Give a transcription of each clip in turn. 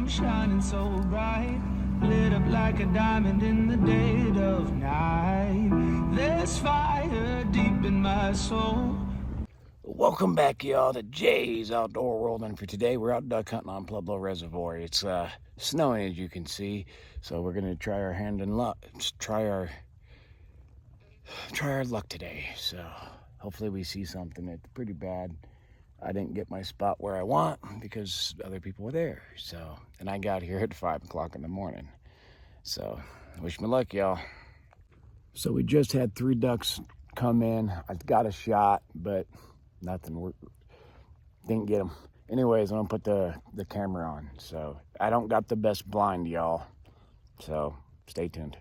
I'm shining so bright, lit up like a diamond in the dead of night. There's fire deep in my soul. Welcome back, y'all, to Jay's Outdoor World, and for today we're out duck hunting on Pueblo Reservoir. It's snowing, as you can see, so we're gonna try our hand in luck. Try our luck today. So hopefully we see something. It's pretty bad. I didn't get my spot where I want because other people were there. So, and I got here at 5 o'clock in the morning. So wish me luck, y'all. So we just had 3 ducks come in. I got a shot, but nothing. Didn't get them. Anyways, I'm gonna put the camera on. So I don't got the best blind, y'all. So stay tuned.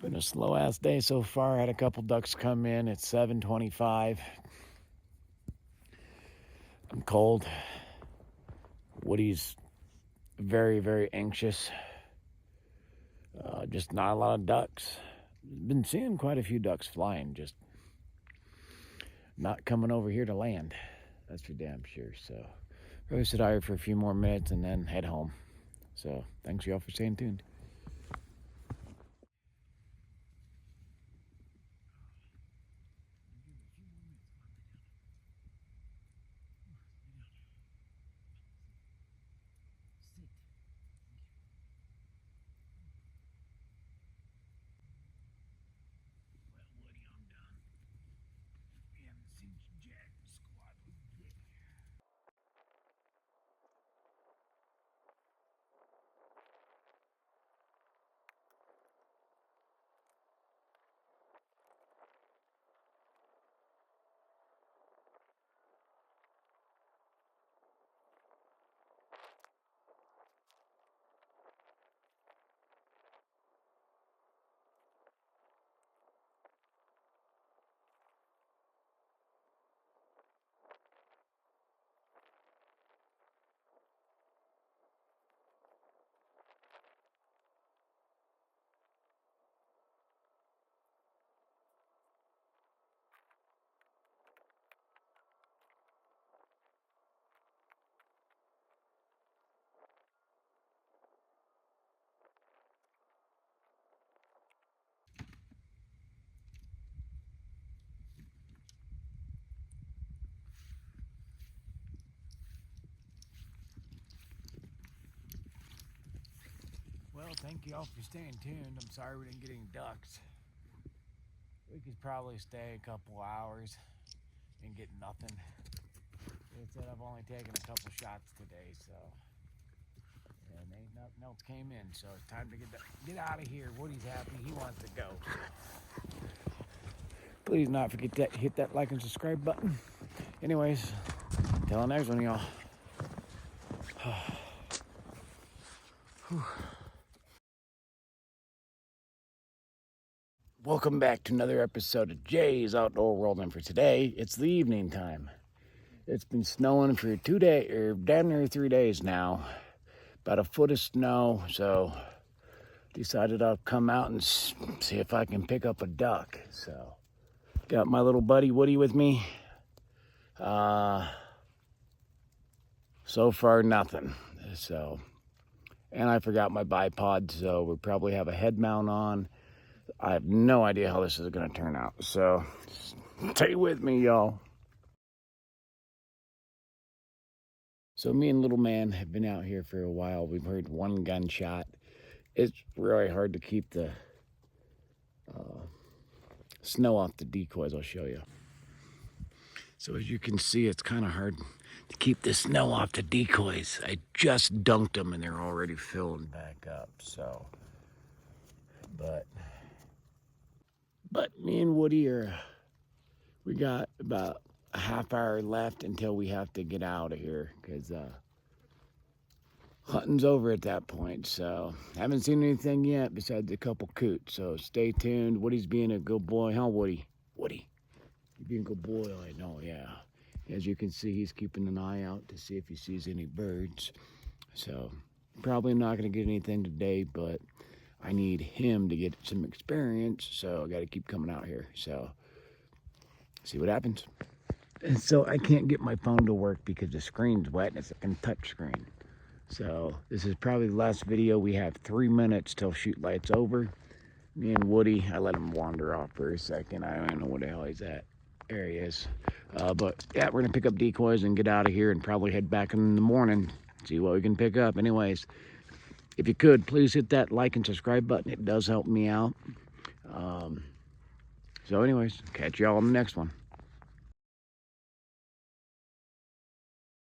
Been a slow ass day so far. Had a couple ducks come in at 7:25. I'm cold. Woody's very, very anxious. Just not a lot of ducks. Been seeing quite a few ducks flying, just not coming over here to land. That's for damn sure. So probably sit out here for a few more minutes and then head home. So thanks y'all for staying tuned. Well, thank you all for staying tuned. I'm sorry we didn't get any ducks. We could probably stay a couple hours and get nothing. It said I've only taken a couple shots today, so and ain't nothing else came in. So it's time to get out of here. Woody's happy. He wants to go. So. Please not forget to hit that like and subscribe button. Anyways, till the next one, y'all. Welcome back to another episode of Jay's Outdoor World, and for today, it's the evening time. It's been snowing for 2 days, or down near 3 days now. About a foot of snow, so decided I'll come out and see if I can pick up a duck. So, got my little buddy Woody with me. So far, nothing. So, and I forgot my bipod, so we'll probably have a head mount on. I have no idea how this is going to turn out. So, stay with me, y'all. So, me and little man have been out here for a while. We've heard one gunshot. It's really hard to keep the snow off the decoys. I'll show you. So, as you can see, it's kind of hard to keep the snow off the decoys. I just dunked them and they're already filling back up. So, but me and Woody we got about a half hour left until we have to get out of here because hunting's over at that point. So haven't seen anything yet besides a couple coots. So stay tuned. Woody's being a good boy, huh, Woody? Woody, you're being a good boy. I know, yeah. As you can see, he's keeping an eye out to see if he sees any birds. So probably not going to get anything today, but I need him to get some experience, so I got to keep coming out here. So, see what happens. And so I can't get my phone to work because the screen's wet and it's a touch screen. So this is probably the last video. We have 3 minutes till shoot light's over. Me and Woody, I let him wander off for a second. I don't know where the hell he's at. There he is. But yeah, we're gonna pick up decoys and get out of here and probably head back in the morning. See what we can pick up. Anyways. If you could, please hit that like and subscribe button. It does help me out. So anyways, catch y'all on the next one.